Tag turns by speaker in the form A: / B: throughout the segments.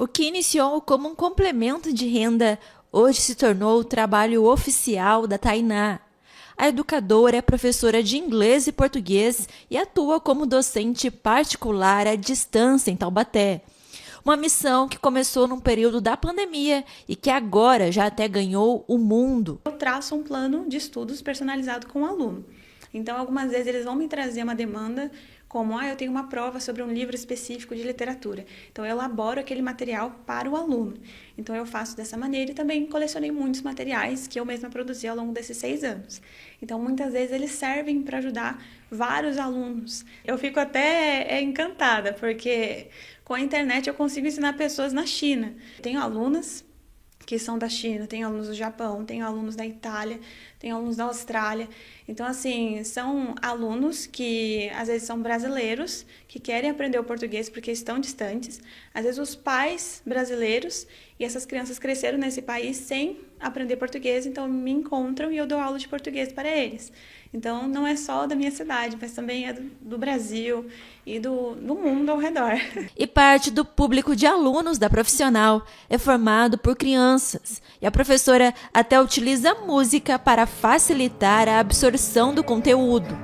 A: O que iniciou como um complemento de renda, hoje se tornou o trabalho oficial da Tainá. A educadora é professora de inglês e português e atua como docente particular à distância em Taubaté. Uma missão que começou num período da pandemia e que agora já até ganhou o mundo.
B: Eu traço um plano de estudos personalizado com o aluno. Então, algumas vezes eles vão me trazer uma demanda, como, eu tenho uma prova sobre um livro específico de literatura. Então, eu elaboro aquele material para o aluno. Então, eu faço dessa maneira e também colecionei muitos materiais que eu mesma produzi ao longo desses 6 anos. Então, muitas vezes eles servem para ajudar vários alunos. Eu fico até encantada, porque com a internet eu consigo ensinar pessoas na China. Tenho alunas que são da China, tem alunos do Japão, tem alunos da Itália, tem alunos da Austrália. Então, assim, são alunos que às vezes são brasileiros, que querem aprender o português porque estão distantes. Às vezes os pais brasileiros e essas crianças cresceram nesse país sem aprender português, então me encontram e eu dou aula de português para eles. Então, não é só da minha cidade, mas também é do Brasil e do mundo ao redor.
A: E parte do público de alunos da profissional é formado por crianças. E a professora até utiliza a música para facilitar a absorção do conteúdo.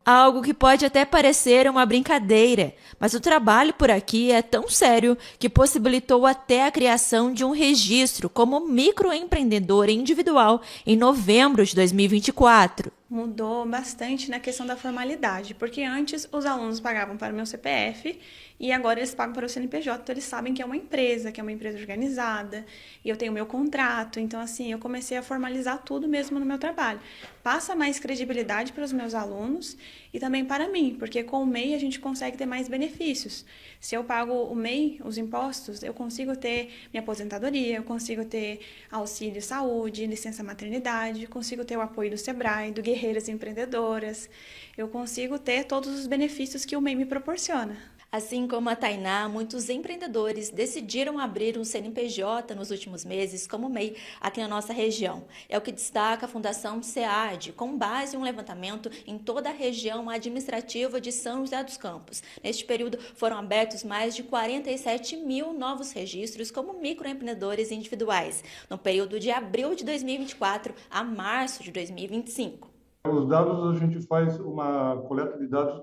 A: Algo que pode até parecer uma brincadeira, mas o trabalho por aqui é tão sério que possibilitou até a criação de um registro como microempreendedor individual em novembro de 2024.
B: Mudou bastante na questão da formalidade, porque antes os alunos pagavam para o meu CPF e agora eles pagam para o CNPJ, então eles sabem que é uma empresa organizada, e eu tenho meu contrato, então assim, eu comecei a formalizar tudo mesmo no meu trabalho. Passa mais credibilidade para os meus alunos e também para mim, porque com o MEI a gente consegue ter mais benefícios. Se eu pago o MEI, os impostos, eu consigo ter minha aposentadoria, eu consigo ter auxílio saúde, licença maternidade, consigo ter o apoio do Sebrae, do Guerreiras Empreendedoras, eu consigo ter todos os benefícios que o MEI me proporciona.
A: Assim como a Tainá, muitos empreendedores decidiram abrir um CNPJ nos últimos meses como MEI aqui na nossa região. É o que destaca a Fundação SEAD, com base em um levantamento em toda a região administrativa de São José dos Campos. Neste período foram abertos mais de 47 mil novos registros como microempreendedores individuais, no período de abril de 2024 a março de 2025.
C: Os dados, a gente faz uma coleta de dados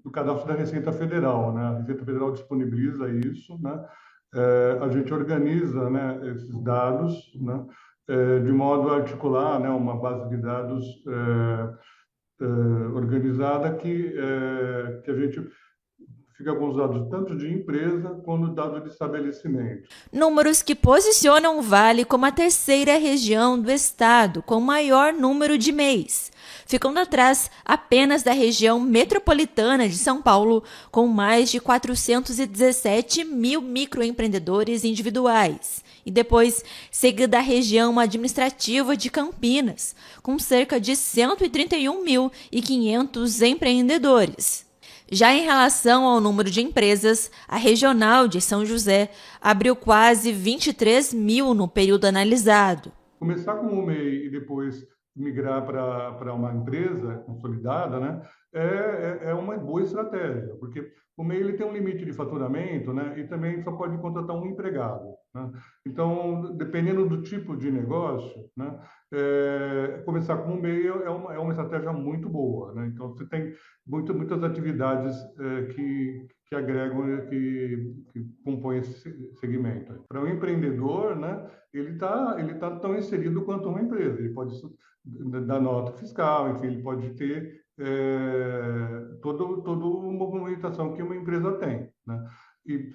C: do cadastro da Receita Federal, né? A Receita Federal disponibiliza isso, né? A gente organiza, né, esses dados, né, de modo a articular, né, uma base de dados organizada que a gente fica com os dados tanto de empresa quanto dados de estabelecimento.
A: Números que posicionam o Vale como a terceira região do estado com maior número de MEIs, ficando atrás apenas da região metropolitana de São Paulo, com mais de 417 mil microempreendedores individuais. E depois, seguida a região administrativa de Campinas, com cerca de 131.500 empreendedores. Já em relação ao número de empresas, a regional de São José abriu quase 23 mil no período analisado.
C: Começar com o MEI e depois migrar para uma empresa consolidada, né, é uma boa estratégia, porque o MEI ele tem um limite de faturamento, né, e também só pode contratar um empregado, né? Então, dependendo do tipo de negócio, né, começar com o MEI é uma estratégia muito boa, né? Então, você tem muitas atividades que agregam, que compõem esse segmento. Para o empreendedor, né, ele tá tão inserido quanto uma empresa. Ele pode dar nota fiscal, enfim, ele pode ter toda uma movimentação que uma empresa tem, né? E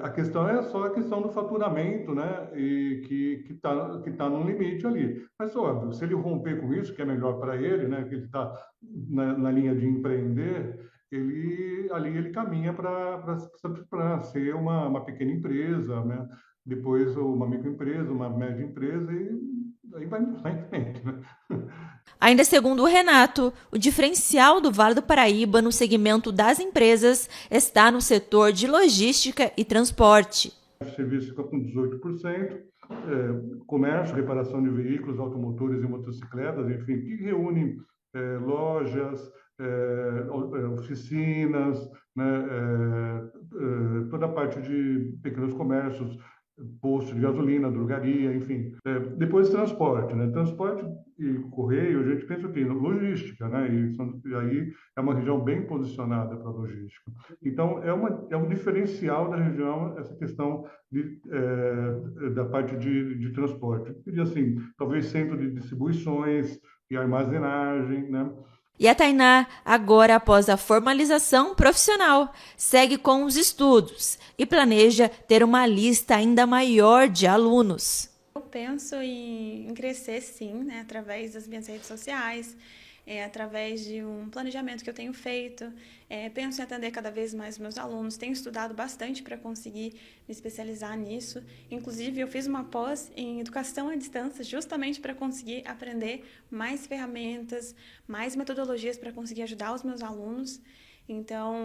C: a questão é só a questão do faturamento, né? E que tá no limite ali. Mas óbvio, se ele romper com isso, que é melhor para ele, né? Que ele está na linha de empreender, ele caminha para ser uma pequena empresa, né? Depois uma microempresa, uma média empresa e aí vai em frente, né?
A: Ainda segundo o Renato, o diferencial do Vale do Paraíba no segmento das empresas está no setor de logística e transporte.
C: O serviço fica com 18%, comércio, reparação de veículos, automotores e motocicletas, enfim, que reúne lojas, oficinas, né, toda a parte de pequenos comércios, posto de gasolina, drogaria, enfim. Depois transporte, né? Transporte e correio, a gente pensa que logística, né? E aí é uma região bem posicionada para logística. Então é um diferencial da região essa questão da parte de transporte. Eu diria assim, talvez centro de distribuições e armazenagem, né?
A: E a Tainá, agora após a formalização profissional, segue com os estudos e planeja ter uma lista ainda maior de alunos.
B: Eu penso em crescer, sim, né, através das minhas redes sociais, através de um planejamento que eu tenho feito. Penso em atender cada vez mais meus alunos. Tenho estudado bastante para conseguir me especializar nisso. Inclusive, eu fiz uma pós em educação à distância justamente para conseguir aprender mais ferramentas, mais metodologias para conseguir ajudar os meus alunos. Então,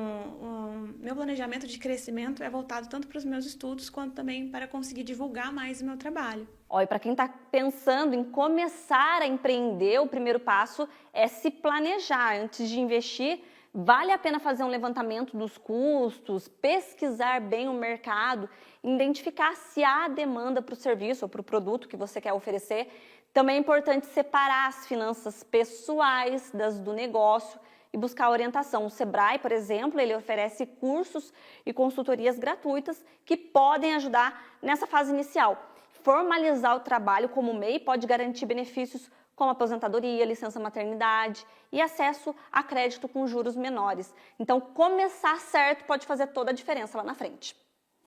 B: meu planejamento de crescimento é voltado tanto para os meus estudos, quanto também para conseguir divulgar mais o meu trabalho.
D: E para quem está pensando em começar a empreender, o primeiro passo é se planejar. Antes de investir, vale a pena fazer um levantamento dos custos, pesquisar bem o mercado, identificar se há demanda para o serviço ou para o produto que você quer oferecer. Também é importante separar as finanças pessoais das do negócio e buscar orientação. O Sebrae, por exemplo, ele oferece cursos e consultorias gratuitas que podem ajudar nessa fase inicial. Formalizar o trabalho como MEI pode garantir benefícios como aposentadoria, licença maternidade e acesso a crédito com juros menores. Então, começar certo pode fazer toda a diferença lá na frente.